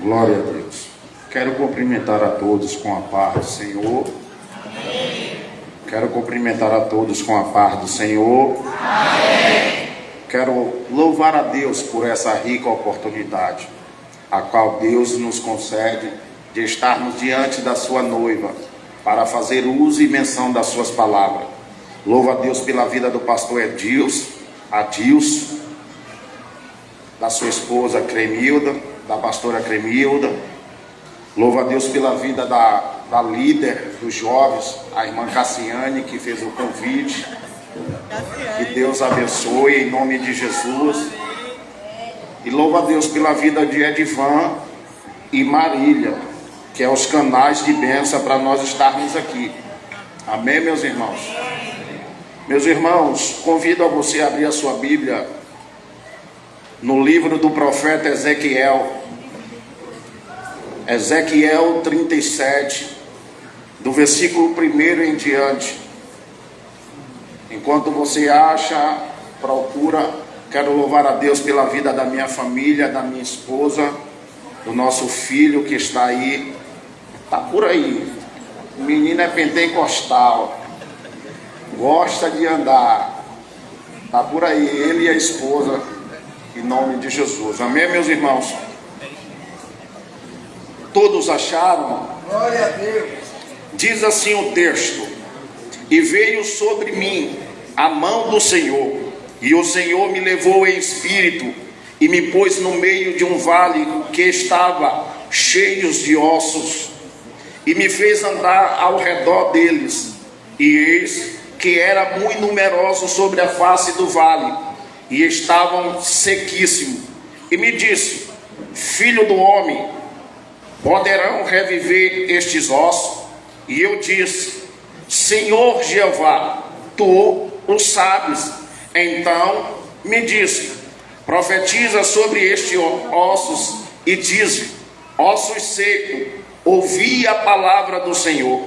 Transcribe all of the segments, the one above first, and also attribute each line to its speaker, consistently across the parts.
Speaker 1: Glória a Deus. Quero cumprimentar a todos com a paz do Senhor.
Speaker 2: Amém.
Speaker 1: Quero cumprimentar a todos com a paz do Senhor.
Speaker 2: Amém.
Speaker 1: Quero louvar a Deus por essa rica oportunidade, a qual Deus nos concede de estarmos diante da sua noiva, para fazer uso e menção das suas palavras. Louvo a Deus pela vida do pastor Adilson, da sua esposa Cremilda, da pastora Cremilda. Louvo a Deus pela vida da líder dos jovens, a irmã Cassiane, que fez o convite. Que Deus abençoe em nome de Jesus. E louvo a Deus pela vida de Edivan e Marília, que é os canais de bênção para nós estarmos aqui. Amém, meus irmãos? Meus irmãos, convido a você a abrir a sua Bíblia no livro do profeta Ezequiel. Ezequiel 37, do versículo 1 em diante. Enquanto você acha, procura, quero louvar a Deus pela vida da minha família, da minha esposa, do nosso filho que está aí, está por aí. O menino é pentecostal, gosta de andar, está por aí, ele e a esposa, em nome de Jesus. Amém, meus irmãos? Todos acharam?
Speaker 2: Glória a Deus.
Speaker 1: Diz assim o texto: e veio sobre mim a mão do Senhor, e o Senhor me levou em espírito, e me pôs no meio de um vale que estava cheio de ossos, e me fez andar ao redor deles, e eis que era muito numeroso sobre a face do vale, e estavam sequíssimos. E me disse: filho do homem, poderão reviver estes ossos? E eu disse: Senhor Jeová, tu o sabes. Então me disse: profetiza sobre estes ossos e diz: ossos secos, ouvi a palavra do Senhor.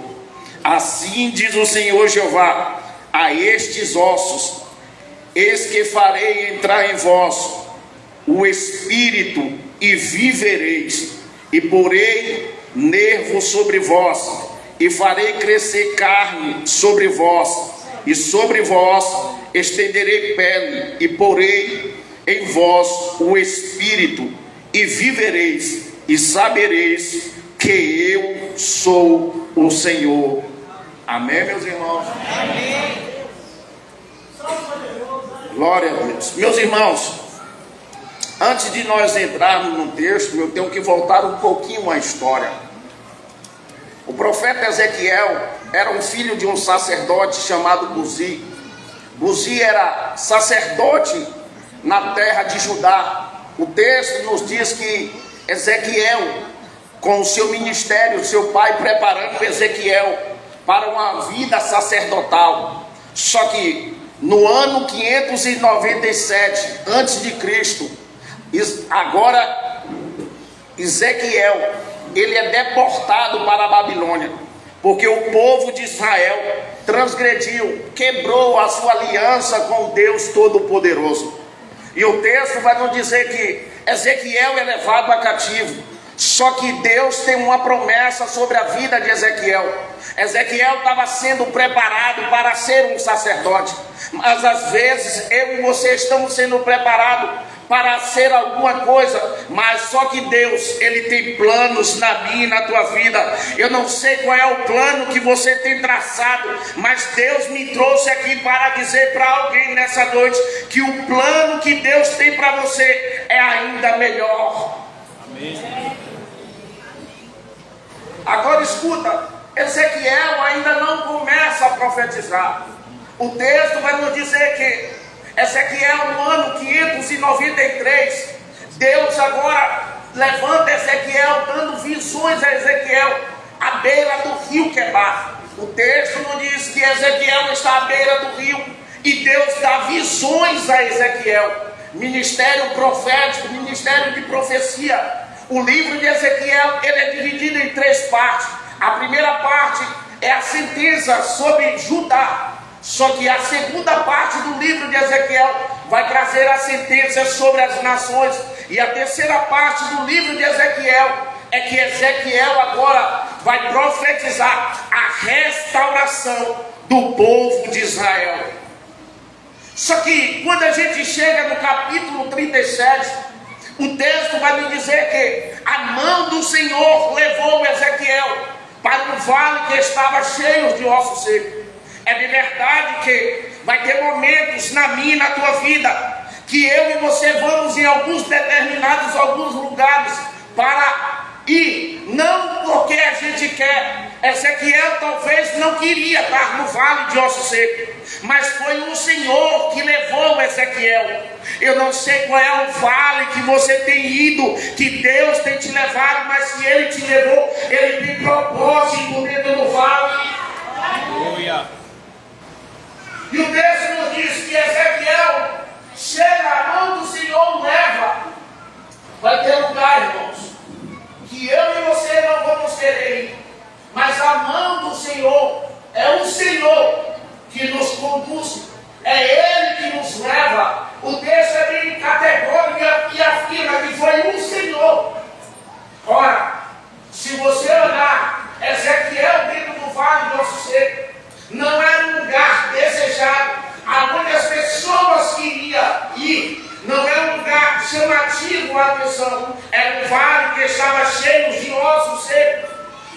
Speaker 1: Assim diz o Senhor Jeová a estes ossos: eis que farei entrar em vós o espírito e vivereis, e porei nervo sobre vós, e farei crescer carne sobre vós, e sobre vós estenderei pele, e porei em vós o espírito, e vivereis, e sabereis que eu sou o Senhor. Amém, meus irmãos?
Speaker 2: Amém.
Speaker 1: Glória a Deus. Meus irmãos, antes de nós entrarmos no texto, eu tenho que voltar um pouquinho à história. O profeta Ezequiel era um filho de um sacerdote chamado Buzi. Buzi era sacerdote na terra de Judá. O texto nos diz que Ezequiel, com o seu ministério, seu pai preparando Ezequiel para uma vida sacerdotal. Só que no ano 597 antes de Cristo, agora Ezequiel, ele é deportado para a Babilônia, porque o povo de Israel transgrediu, quebrou a sua aliança com Deus Todo-Poderoso. E o texto vai nos dizer que Ezequiel é levado a cativo. Só que Deus tem uma promessa sobre a vida de Ezequiel. Ezequiel estava sendo preparado para ser um sacerdote, mas às vezes eu e você estamos sendo preparados para ser alguma coisa, mas só que Deus, Ele tem planos na minha e na tua vida. Eu não sei qual é o plano que você tem traçado, mas Deus me trouxe aqui para dizer para alguém nessa noite que o plano que Deus tem para você é ainda melhor. Amém. Agora escuta, Ezequiel ainda não começa a profetizar. O texto vai nos dizer que Ezequiel, no ano 593, Deus agora levanta Ezequiel, dando visões a Ezequiel à beira do rio Quebar. O texto nos diz que Ezequiel está à beira do rio e Deus dá visões a Ezequiel. Ministério profético, ministério de profecia. O livro de Ezequiel, ele é dividido em 3 partes. A primeira parte é a sentença sobre Judá. Só que a segunda parte do livro de Ezequiel vai trazer a sentença sobre as nações. E a terceira parte do livro de Ezequiel é que Ezequiel agora vai profetizar a restauração do povo de Israel. Só que quando a gente chega no capítulo 37, o texto vai nos dizer que a mão do Senhor levou Ezequiel para um vale que estava cheio de ossos secos. É de verdade que vai ter momentos na minha e na tua vida que eu e você vamos em alguns lugares para ir, não porque a gente quer. Ezequiel talvez não queria estar no vale de ossos secos, mas foi o Senhor que levou Ezequiel. Eu não sei qual é o vale que você tem ido, que Deus tem te levado, mas se Ele te levou, Ele tem propósito dentro do vale.
Speaker 3: Aleluia.
Speaker 1: E o texto nos diz que Ezequiel chega, a mão do Senhor leva. Vai ter lugar, irmãos, que eu e você não vamos querer ir, mas a mão do Senhor, é o Senhor que nos conduz, é Ele que nos leva. O texto é bem categórico e afirma que foi o Senhor. Ora, se você olhar Ezequiel dentro do vale do ossos secos, não era um lugar desejado, aonde as pessoas queriam ir. Não é um lugar chamativo à atenção. Era um vale que estava cheio de ossos secos.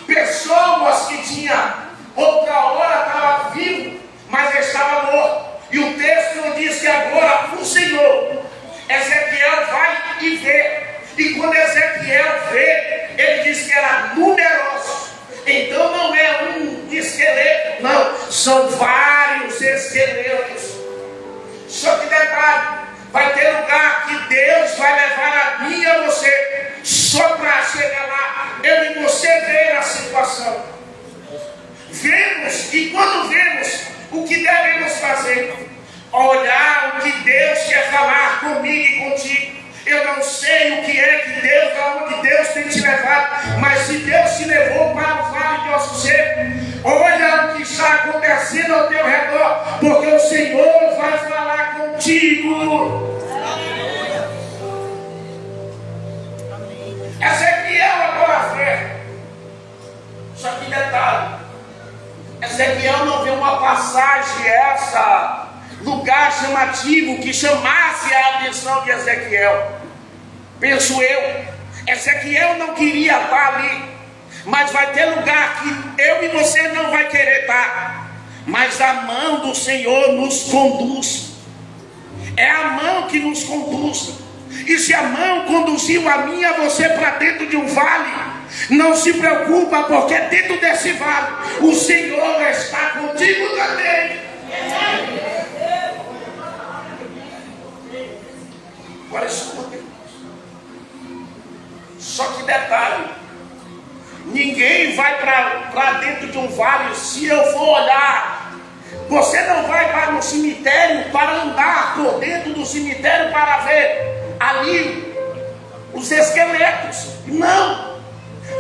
Speaker 1: Pessoas que tinham, outra hora estava vivo, mas estava morto. E o texto nos diz que agora o Senhor, Ezequiel vai e vê. E quando Ezequiel vê, ele diz que era numeroso. Então não é um esqueleto, não, são vários esqueletos. Só que detalhe, vai ter lugar que Deus vai levar a mim e a você, só para chegar lá, eu e você ver a situação. Vemos, e quando vemos, o que devemos fazer? Olhar o que Deus quer falar comigo e contigo. Eu não sei o que é que Deus, aonde Deus tem te levado, mas se Deus te levou para o vale de ossos secos, olha o que está acontecendo ao teu redor, porque o Senhor vai falar contigo. Ezequiel agora vê. Só que detalhe, Ezequiel não vê uma passagem lugar chamativo que chamasse a atenção de Ezequiel. Penso eu, Ezequiel não queria estar ali, mas vai ter lugar que eu e você não vai querer estar, mas a mão do Senhor nos conduz. É a mão que nos conduz. E se a mão conduziu a mim e a você para dentro de um vale, não se preocupa, porque dentro desse vale o Senhor está contigo também. Agora escuta, só que detalhe, ninguém vai para dentro de um vale. Se eu for olhar, você não vai para um cemitério para andar por dentro do cemitério para ver ali os esqueletos. Não.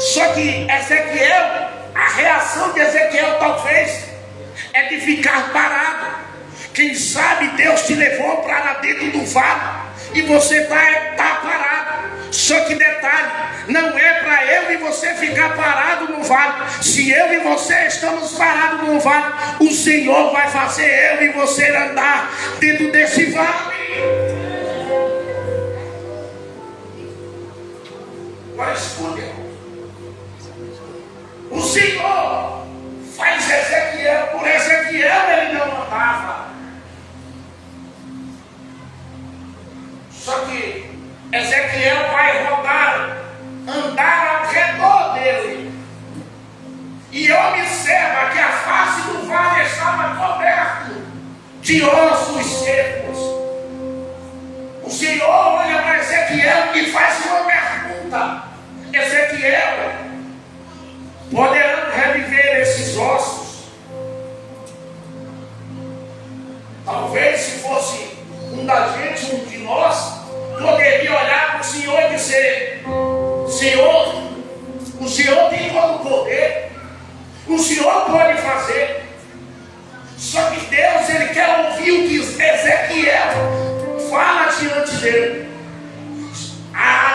Speaker 1: Só que Ezequiel, a reação de Ezequiel talvez é de ficar parado. Quem sabe Deus te levou para dentro do vale e você está parado. Só que detalhe, não é para eu e você ficar parado no vale. Se eu e você estamos parados no vale, o Senhor vai fazer eu e você andar dentro desse vale. Agora escuta, o Senhor faz Ezequiel, por Ezequiel ele não andava. Só que Ezequiel vai andar ao redor dele. E observa que a face do vale estava coberto de ossos secos. O Senhor olha para Ezequiel e faz uma pergunta: Ezequiel, poderão reviver esses ossos? Talvez se fosse um da gente, um de nós, poderia olhar para o Senhor e dizer: Senhor, o Senhor tem todo o poder, o Senhor pode fazer. Só que Deus, ele quer ouvir o que Ezequiel fala diante dele.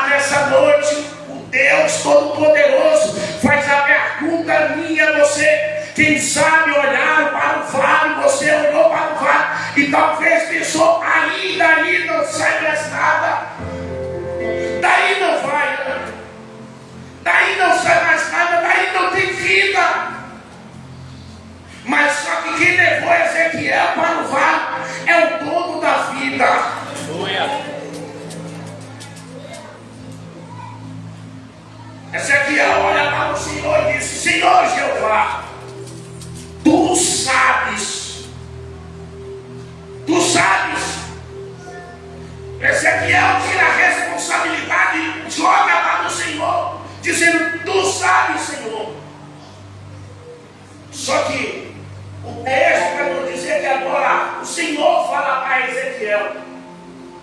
Speaker 1: Nessa noite, o Deus Deus Todo-Poderoso faz a pergunta minha a você. Quem sabe olhar para o vale, você olhou para o vale e talvez pensou, aí daí não sai mais nada. Daí não vai, daí não sai mais nada, daí não tem vida. Mas só que quem levou Ezequiel para o vale é o dono da vida. Aleluia. Ezequiel olha para o Senhor e disse: Senhor Jeová, tu sabes. Ezequiel tira a responsabilidade e joga para o Senhor, dizendo: tu sabes, Senhor. Só que o texto vai nos dizer que agora o Senhor fala para Ezequiel.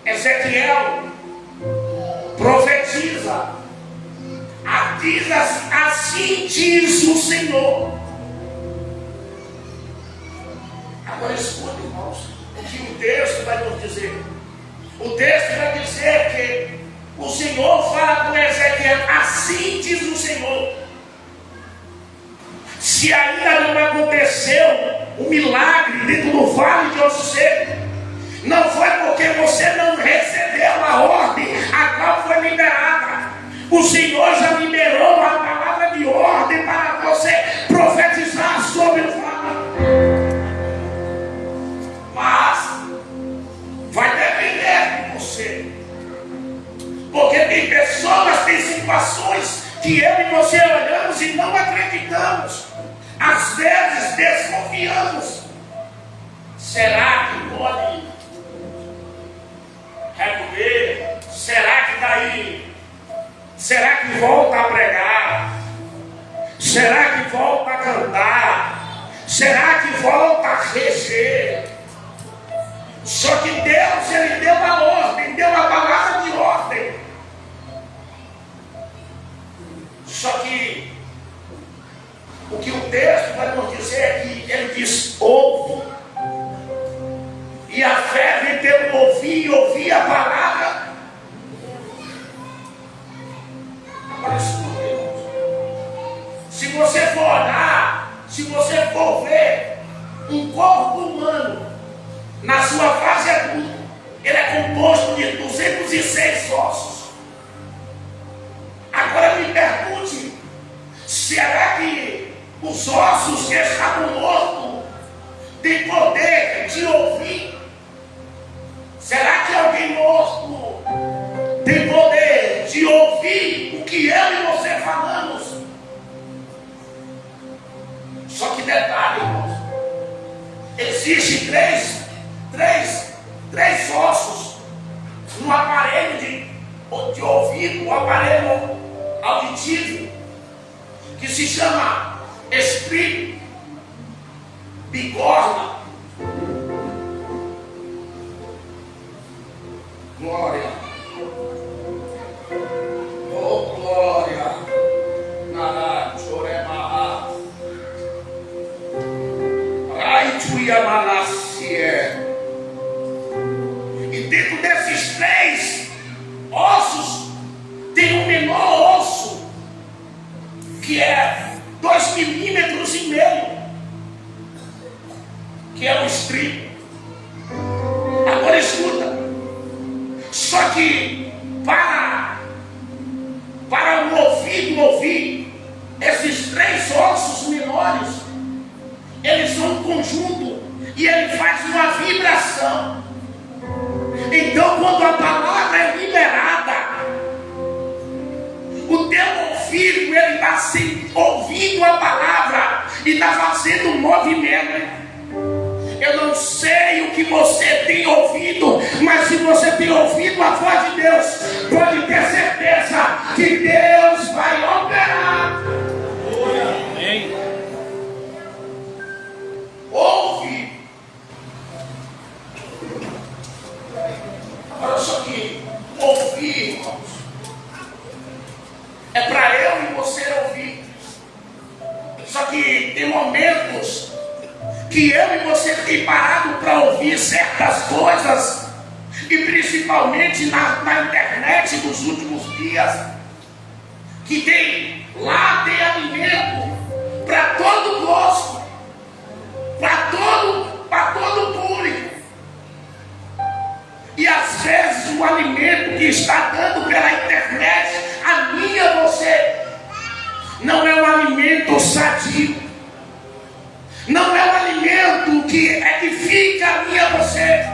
Speaker 1: Ezequiel profetiza. Assim diz o Senhor. Agora escuta, irmãos, o que o texto vai nos dizer. O texto vai dizer que o Senhor fala com Ezequiel: assim diz o Senhor. Se ainda não aconteceu um milagre dentro do vale de ossos secos, não foi porque você não recebeu a ordem a qual foi liberada. O Senhor já liberou a palavra de ordem para você profetizar sobre o vale. Mas vai depender de você. Porque tem pessoas, tem situações que eu e você olhamos e não acreditamos. Às vezes desconfiamos. Será que pode remover? Será que daí? Será que volta a pregar? Será que volta a cantar? Será que volta a reger? Só que Deus, Ele deu a ordem, deu a palavra de ordem. Só que o que o texto vai nos dizer é que Ele diz: ouve. E a fé vem pelo ouvir e ouvir a palavra. Agora escuta, irmãos. Se você for olhar, se você for ver um corpo humano na sua fase adulta, ele é composto de 206 ossos. Agora me pergunte, será que os ossos que estavam mortos têm poder de ouvir? Será que alguém morto tem poder de ouvir o que eu e você falamos? Só que detalhe, irmãos, existe três ossos no aparelho de ouvido, o aparelho auditivo, que se chama estribo, bigorna. Glória. Oh, glória. Nará, choremaha. Raituiamanacie. E dentro desses 3 ossos, tem um menor osso, que é 2,5 milímetros, que é o estribo. Agora escuta. Só que para o ouvido ouvir, esses 3 ossos menores, eles são um conjunto e ele faz uma vibração. Então, quando a palavra é liberada, o teu ouvido, ele está ouvindo a palavra e está fazendo um movimento. Eu não sei o que você tem ouvido, mas se você tem ouvido a voz de Deus, pode ter certeza que Deus vai operar. Amém. Ouve. Agora só que ouvir, irmãos, é para eu e você ouvir. Só que tem momentos que eu e você tem parado para ouvir certas coisas, e principalmente na internet dos últimos dias, que lá tem alimento para todo gosto, para todo público. E às vezes o alimento que está dando pela internet, a mim e a você, não é um alimento sadio, não é um alimento que edifica a mim e a você.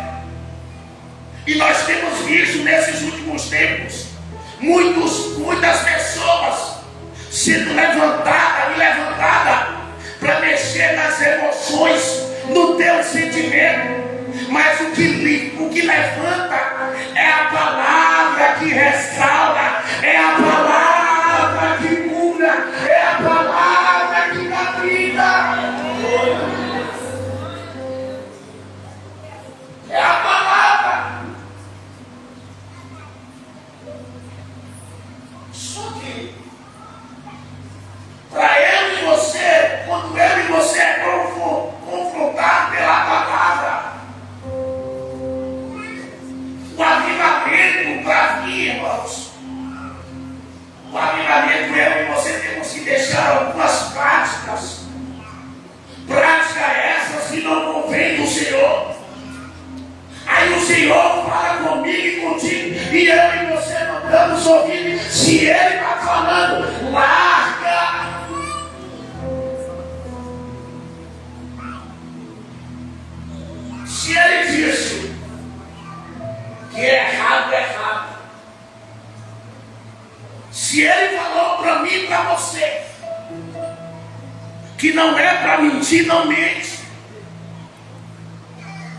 Speaker 1: E nós temos visto nesses últimos tempos muitas pessoas sendo levantadas e levantadas para mexer nas emoções, no teu sentimento. Mas o que levanta é a palavra que restaura, é a palavra que cura, é a palavra que dá vida. É a palavra. Só que para eu e você, quando eu e você é confrontado pela palavra, o avivamento para mim, irmãos, o avivamento eu e você temos que deixar algumas práticas essas que não convêm do Senhor. Aí o Senhor fala comigo e contigo, e eu e você não estamos ouvindo. Se Ele está falando, larga. Se Ele disse que é errado, é errado. Se Ele falou para mim e para você que não é para mentir, não mente.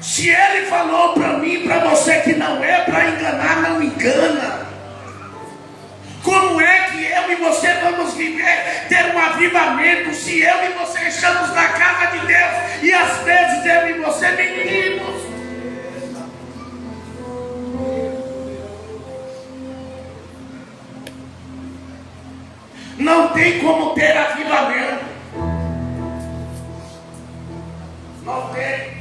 Speaker 1: Se Ele falou para mim e para você que não é para enganar, não engana. Como é que eu e você vamos viver, ter um avivamento, se eu e você estamos na casa de Deus e às vezes eu e você mentimos? Não tem como ter avivamento. Não tem.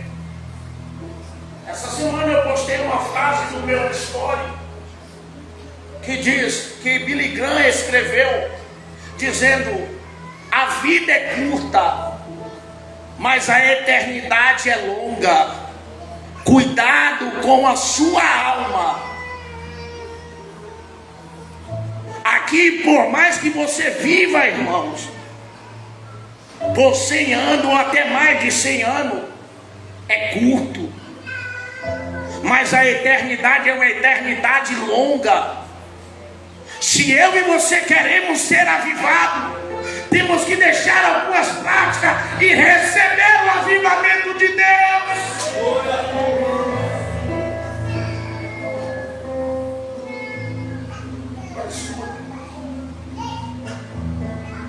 Speaker 1: Essa semana eu postei uma frase no meu story que diz, que Billy Graham escreveu, dizendo: a vida é curta, mas a eternidade é longa. Cuidado com a sua alma. Aqui, por mais que você viva, irmãos, por 100 anos ou até mais de 100 anos, é curto. Mas a eternidade é uma eternidade longa. Se eu e você queremos ser avivados, temos que deixar algumas práticas e receber o avivamento de Deus.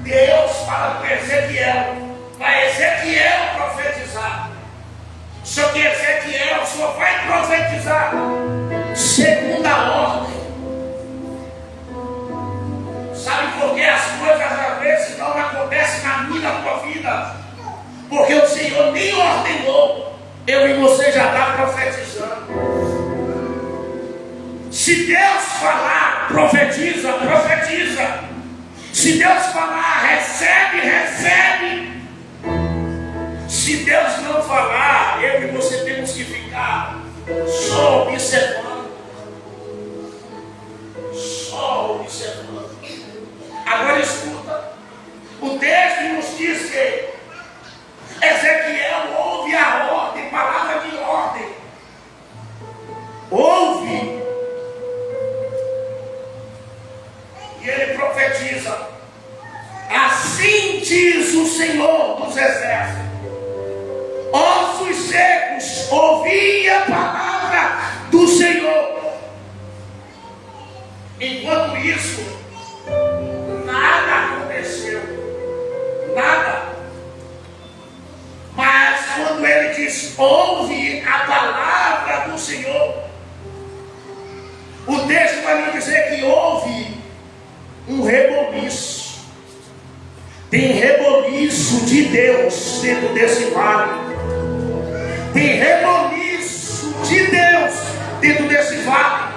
Speaker 1: Deus fala para Ezequiel profetizar. Só que Ezequiel só vai profetizar segundo a ordem. Sabe por que as coisas às vezes não acontecem na minha e na tua vida? Porque o Senhor nem ordenou, eu e você já está profetizando. Se Deus falar, profetiza, profetiza. Se Deus falar, recebe, recebe. Se Deus não falar, eu e você temos que ficar só observando. Só observando. Agora escuta. O texto nos diz que Ezequiel ouve a ordem, palavra de ordem. Ouve. E ele profetiza: assim diz o Senhor dos Exércitos: ossos secos, ouvi a palavra do Senhor. Enquanto isso, nada aconteceu. Nada. Mas quando ele diz, ouve a palavra do Senhor, o texto vai nos dizer que houve um reboliço. Tem reboliço de Deus dentro desse vale. Tem reboliço de Deus dentro desse vale.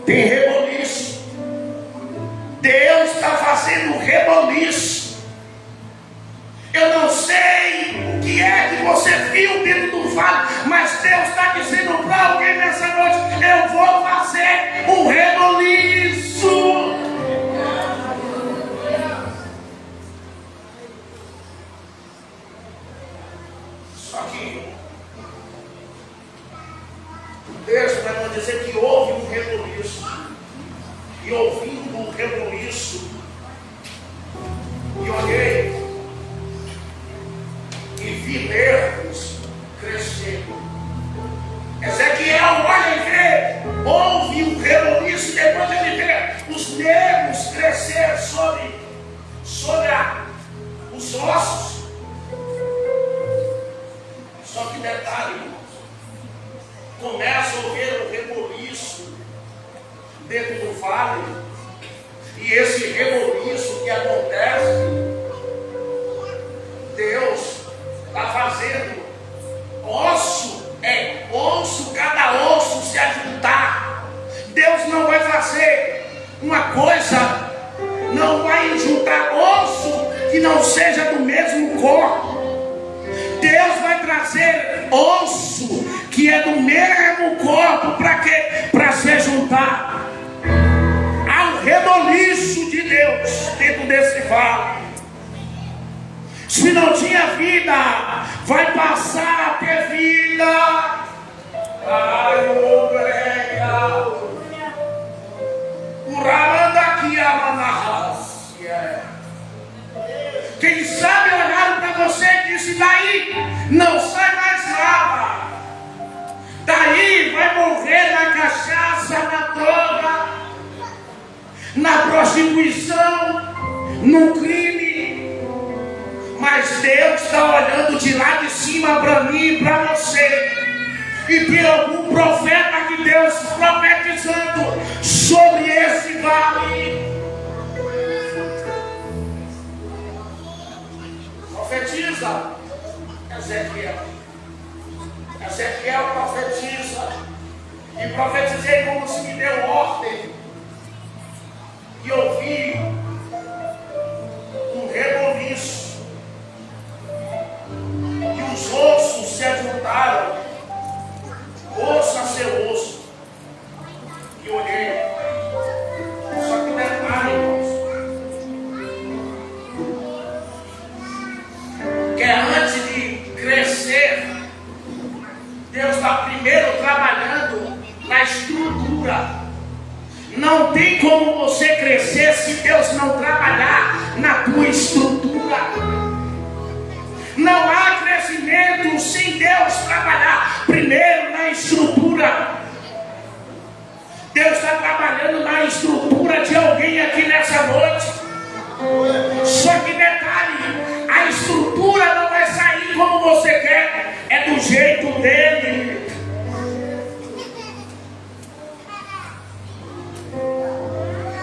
Speaker 1: Tem reboliço. Deus está fazendo reboliço. Eu não sei o que é que você viu dentro do vale, mas Deus está dizendo para alguém nessa noite: eu vou fazer um reboliço. Só que o texto vai nos dizer que houve um reboliço. E ouvindo o reboliço, e olhei, e vi nervos crescendo. Ezequiel olha e vê, houve um reboliço, e depois ele vê os nervos crescer sobre os ossos. Só que detalhe, irmãos, começa a ouvir o reboliço dentro do vale, e esse reboliço que acontece, Deus está fazendo osso, cada osso se ajuntar. Deus não vai fazer uma coisa, não vai juntar osso que não seja do mesmo corpo. Deus vai trazer osso que é do mesmo corpo. Para quê? Para se juntar. Há um reboliço de Deus dentro desse vale. Se não tinha vida, vai passar a ter vida. Ai, quem sabe olharam para você e disse: daí não sai mais nada. Daí vai morrer na cachaça, na droga, na prostituição, no crime. Mas Deus está olhando de lá de cima para mim e para você. E tem algum profeta de Deus profetizando sobre esse vale. Profetiza, Ezequiel. Ezequiel profetiza. E profetizei como se me deu ordem. E ouvi um reboliço. E os ossos se ajuntaram, osso a seu osso. E olhei. Só que detalhe, irmãos, que antes de crescer, Deus está primeiro trabalhando na estrutura. Não tem como você crescer se Deus não trabalhar na tua estrutura. Não há crescimento sem Deus trabalhar primeiro na estrutura. Deus está trabalhando na estrutura de alguém aqui nessa noite. Só que detalhe, a estrutura não vai sair como você quer, é do jeito dele.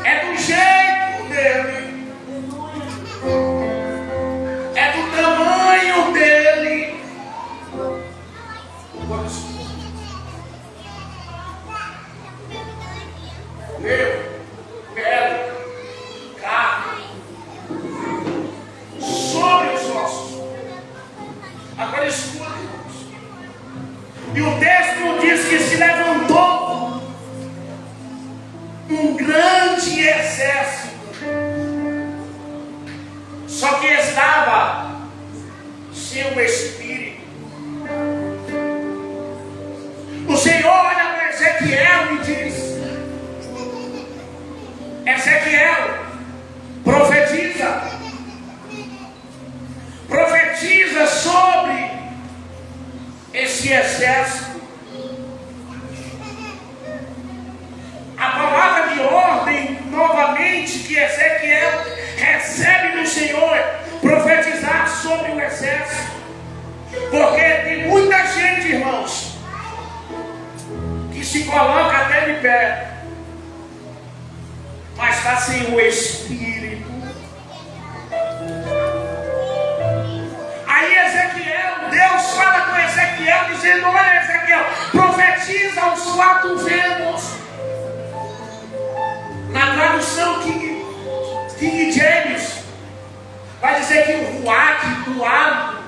Speaker 1: É do jeito dele. É do tamanho dele. Meu, pele, carne, sobre os ossos. Agora escuta, irmãos. E o texto diz que se levantou um grande exército. Só que estava sem o Espírito. O Senhor olha para Ezequiel e diz: Ezequiel, profetiza. Profetiza sobre esse exército. A palavra de ordem, novamente, que Ezequiel recebe do Senhor, profetizar sobre o exército. Porque tem muita gente, irmãos, que se coloca até de pé, mas está sem o Espírito. Aí Deus fala com Ezequiel, dizendo: olha, Ezequiel, profetiza aos 4 ventos. teve o ruach do hábito.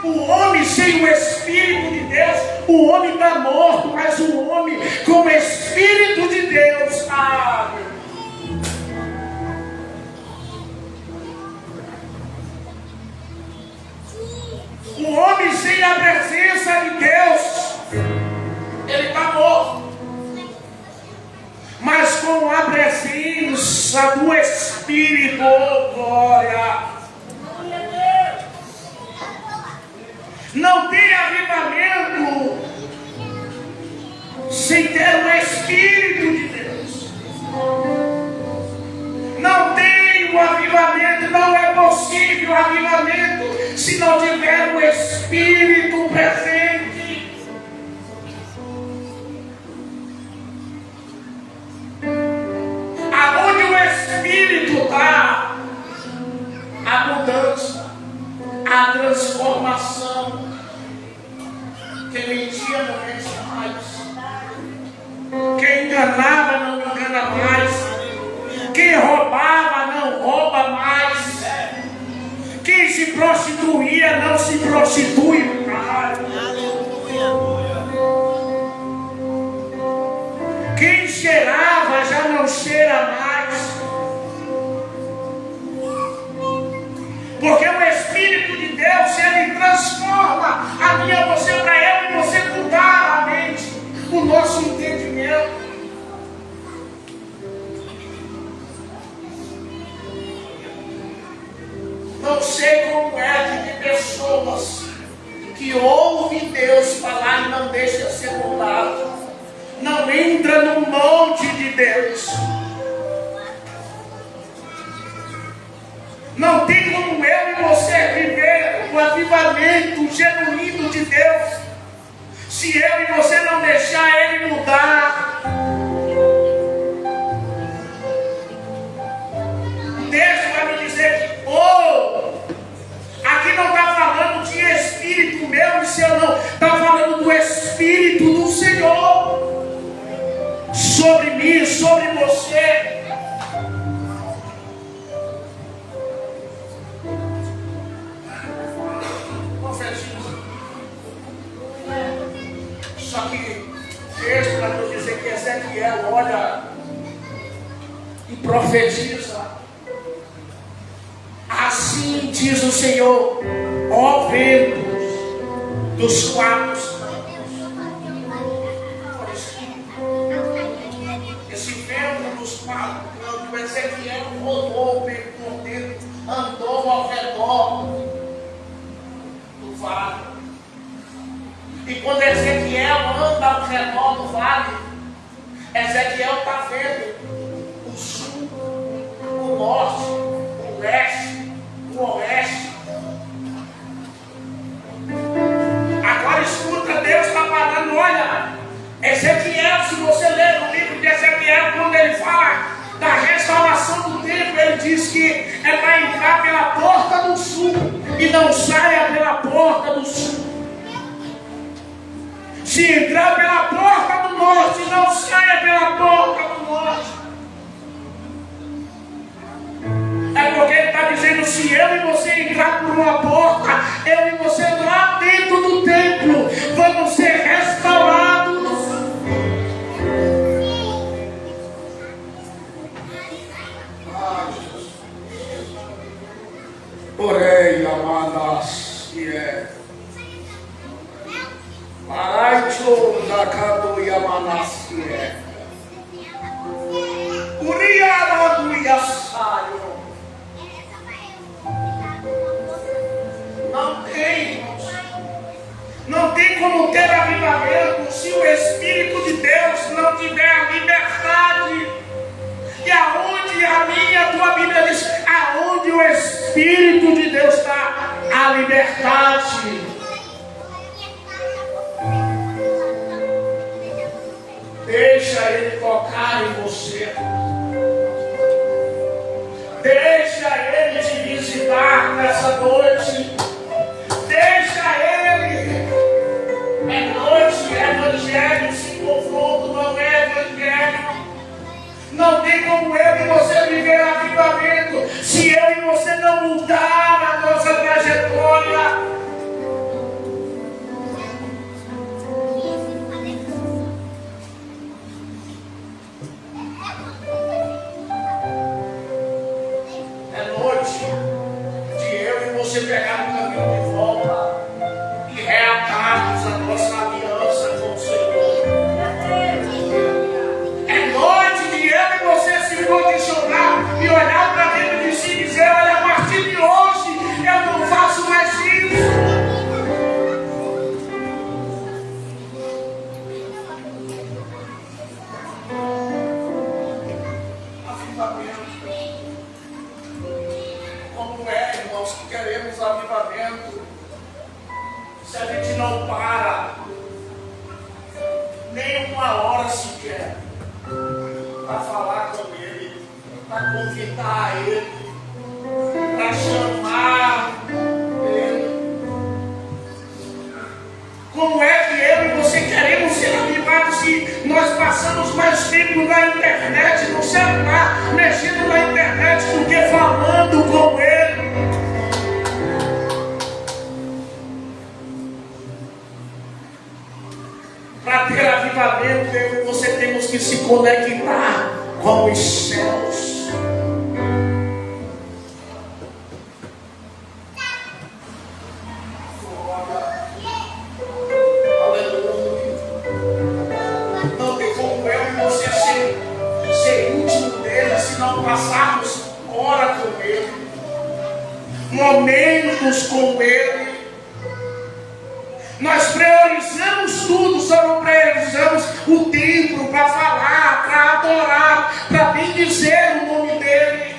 Speaker 1: O homem sem o Espírito de Deus, o homem está morto, mas o homem com o Espírito de Deus está. O homem sem a presença de Deus, ele está morto. Mas com a presença do Espírito, oh glória. Não tem avivamento sem ter o Espírito de Deus. Não tem o avivamento, não é possível o avivamento se não tiver o Espírito presente. Aonde o Espírito está, a mudança, a transformação. Quem mentia não mente mais. Quem enganava não engana mais. Quem roubava não rouba mais. Quem se prostituía não se prostitui mais. Quem cheirava já não cheira mais. Porque o Espírito de Deus, ele transforma a minha, você para eu e você mudar a mente, o nosso entendimento. Não sei como é que tem pessoas que ouvem Deus falar e não deixam ser mudado. Não entra no monte de Deus. Não tem como eu e você viver o avivamento genuíno de Deus se eu e você não deixar Ele mudar. Deus vai me dizer que, aqui não está falando de espírito meu e seu não, está falando do Espírito do Senhor sobre mim, sobre você. Só que texto para nos dizer que Ezequiel olha e profetiza. Assim diz o Senhor, ó ventos dos quatro. Esse vento dos quatro, quando Ezequiel rodou por dentro, andou ao redor do vale. E quando Ezequiel anda ao redor do vale, Ezequiel está vendo o sul, o norte, o leste, o oeste. Agora escuta, Deus está falando, olha, Ezequiel, se você ler o livro de Ezequiel, quando ele fala da restauração do templo, ele diz que é para entrar pela porta do sul e não saia pela porta do sul. Se entrar pela porta do norte, não saia pela porta do norte. É porque ele está dizendo, se eu e você entrar por uma porta, eu e você lá dentro do templo, vamos ser restaurados. Porém, amadas, que é Maraicho da Cado Yamanasie Uriara do Yasaio. Não tem como ter avivamento se o Espírito de Deus não tiver a liberdade. E aonde a minha, tua Bíblia diz, aonde o Espírito de Deus está, a liberdade. Deixa Ele tocar em você. Deixa Ele te visitar nessa noite. Deixa Ele. É noite, é evangelho. Se confronto não é evangelho. Não tem tem como eu e você viver avivamento se eu e você não mudar a nossa trajetória. É noite de eu e você pegar o caminho de volta e reatarmos a nossa aliança com o Senhor. É noite de eu e você se posicionar e olhar para dentro de si e dizer: olha, a partir de hoje eu não faço mais isso. Avivamento. Como é, irmãos, que queremos avivamento se a gente não para nem uma hora sequer para falar com Ele, para convidar Ele, para chamar Ele? Como é que eu e você queremos ser avivados se nós passamos mais tempo na internet, no celular, mexendo na internet do que falando com Ele? Para ter avivamento, eu e você temos que se conectar com os céus. Aleluia. Não tem como eu e você ser íntimo dele se não passarmos hora com ele, momentos com ele. Nós priorizamos tudo, só não priorizamos o tempo para falar, para adorar, para bendizer o nome dele.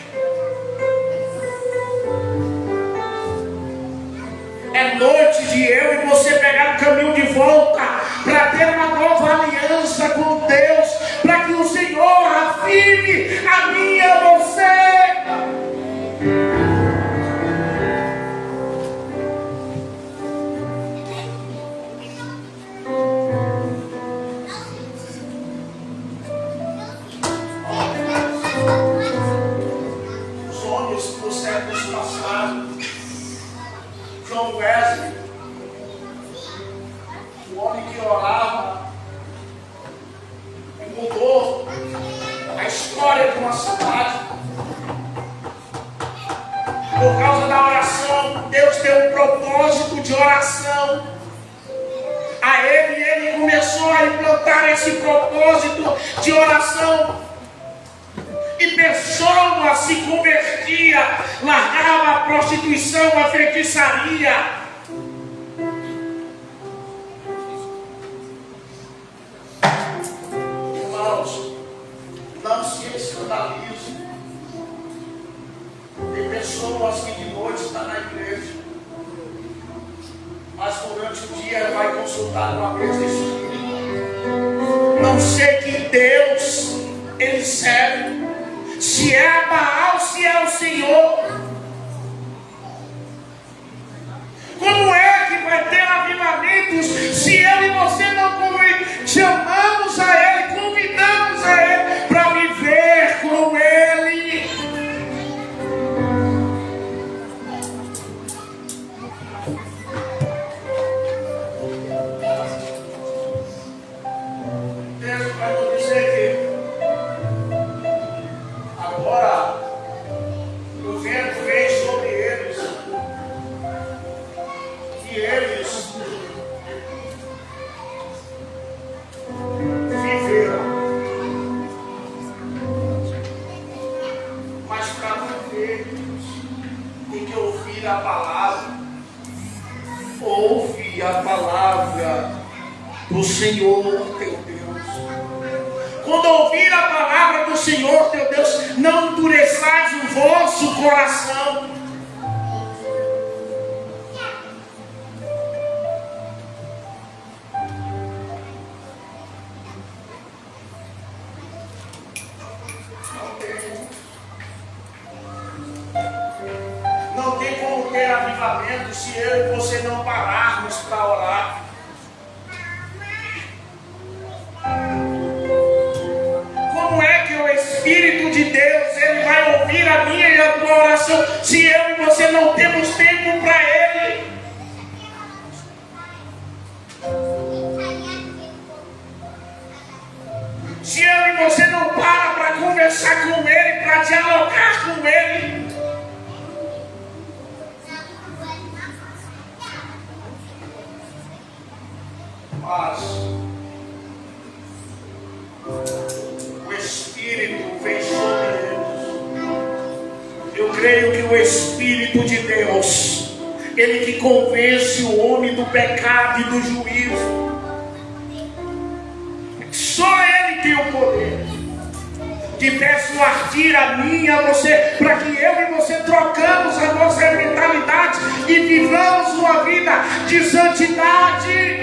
Speaker 1: É noite de eu e você pegar o caminho de volta para ter uma nova aliança com Deus, para que o Senhor avive a mim e a você. Nos séculos passados, John Wesley, o homem que orava e mudou a história de uma cidade. Por causa da oração, Deus deu um propósito de oração a ele, e ele começou a implantar esse propósito de oração. E pessoas se convertiam, largavam a prostituição, a feitiçaria. Irmãos, não se escandalize. Tem pessoas que de noite estão na igreja, mas durante o dia vai consultar uma vez de espírito. Não sei que Deus ele serve. Se é a Baal, se é o Senhor. Como é que vai ter avivamentos se eu e você não chamamos a Ele, convidamos a Ele para viver com Ele? Deus vai nos dizer que agora o vento vem sobre eles e eles viveram. Mas para viver tem que ouvir a palavra. Ouve a palavra do Senhor teu Deus. Quando ouvir a palavra do Senhor teu Deus, não endureçais o vosso coração. Não tem como ter avivamento se eu e você não pararmos para orar. Como é que o Espírito para dialogar com Ele. Mas o Espírito vem sobre eles. Eu creio que o Espírito de Deus, Ele que convence o homem do pecado e do juízo, só Ele tem o poder de persuadir a mim e a você, para que eu e você trocamos a nossa mentalidade e vivamos uma vida de santidade.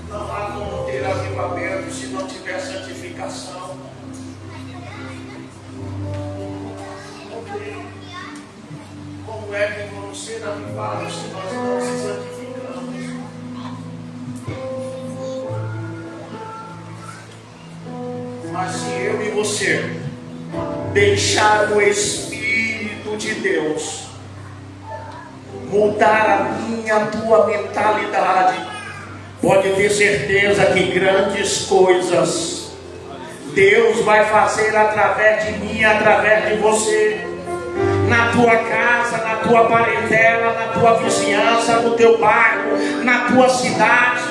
Speaker 1: Não há como ter avivamento se não tiver santificação. Como é que vamos ser avivados se nós não se santificamos? Mas se eu e você deixar o Espírito de Deus mudar a minha, a tua mentalidade, pode ter certeza que grandes coisas Deus vai fazer através de mim, através de você, na tua casa, na tua parentela, na tua vizinhança, no teu bairro, na tua cidade.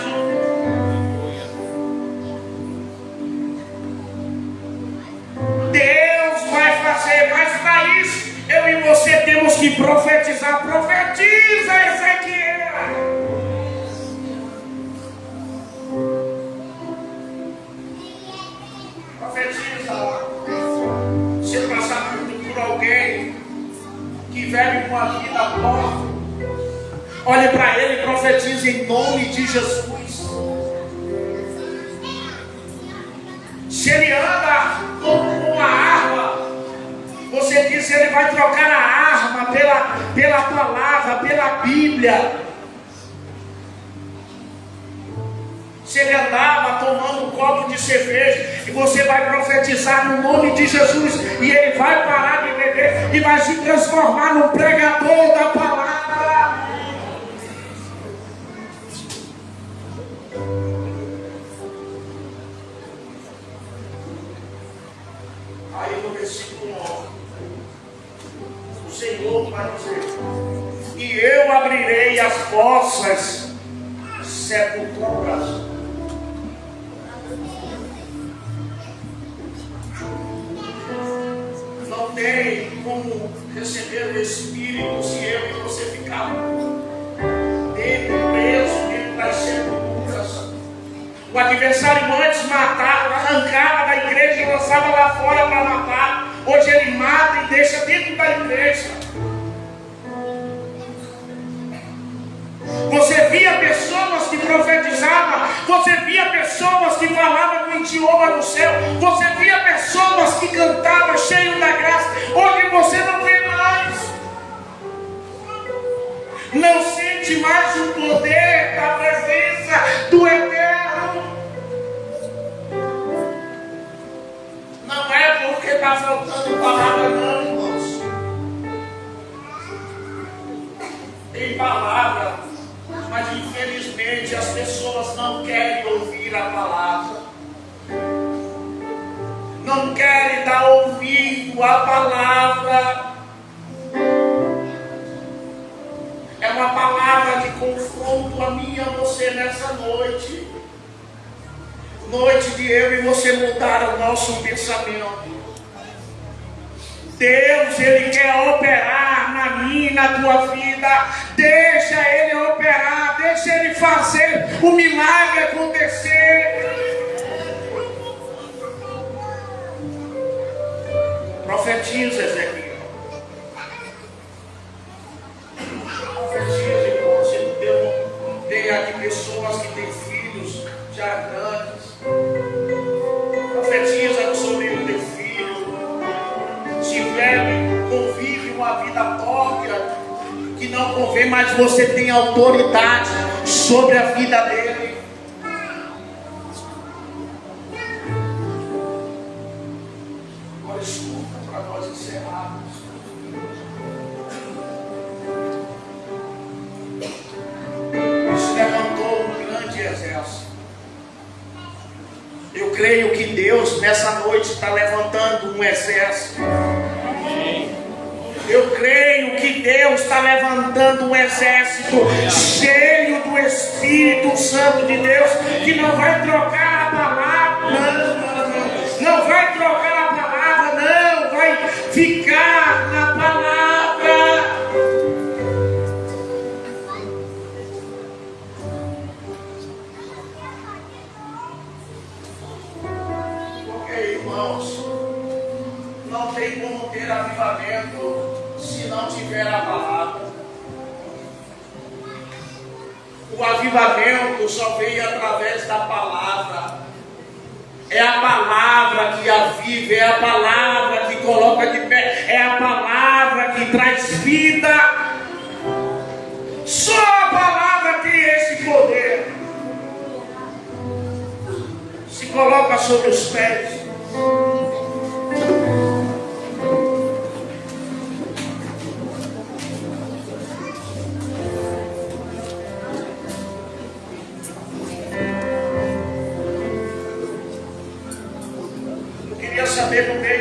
Speaker 1: Deus vai fazer, mas para isso eu e você temos que profetizar. Profetiza, Ezequiel. Profetiza. Se passar por alguém que vive uma vida pobre, olhe para ele e profetize em nome de Jesus. Se ele anda com uma arma, você diz que ele vai trocar a arma pela palavra, pela Bíblia. Se ele andava tomando um copo de cerveja, e você vai profetizar no nome de Jesus, e ele vai parar de beber e vai se transformar num pregador da palavra. Aí no versículo 9, o Senhor vai dizer: e eu abrirei as vossas sepulturas. Não tem como receber o Espírito se eu e você ficar preso dentro das sepulturas. O adversário antes matava, arrancava da igreja e lançava lá fora para matar. Hoje ele mata e deixa dentro da igreja. Você via pessoas que profetizavam, você via pessoas que falavam no idioma do céu, você via pessoas que cantavam cheio da graça. Hoje você não vê mais. Não sente mais o poder da presença do Eterno. Não é porque está faltando palavra, não, irmãos. Tem palavra, mas infelizmente as pessoas não querem ouvir a palavra, não querem dar ouvido à palavra. É uma palavra de confronto a mim e a você nessa noite. Noite de eu e você mudar o nosso pensamento. Deus, Ele quer operar na minha e na tua vida. Deixa Ele operar, deixa Ele fazer o milagre acontecer. Profetiza, Ezequiel. Profetiza, irmão. Você tem aqui pessoas que têm filhos já grandes. Profetiza sobre o teu filho. Se velho, convive uma vida própria que não convém, mas você tem autoridade sobre a vida dele. Agora escuta para nós encerrarmos. Eu creio que Deus nessa noite está levantando um exército. Eu creio que Deus está levantando um exército cheio do Espírito Santo de Deus, que não vai trocar a palavra, não vai trocar a palavra, não, vai ficar na palavra. Porque, irmãos, não tem como ter avivamento se não tiver a palavra. O avivamento só veio através da palavra. É a palavra que aviva, é a palavra que coloca de pé, é a palavra que traz vida. Só a palavra tem esse poder. Se coloca sobre os pés.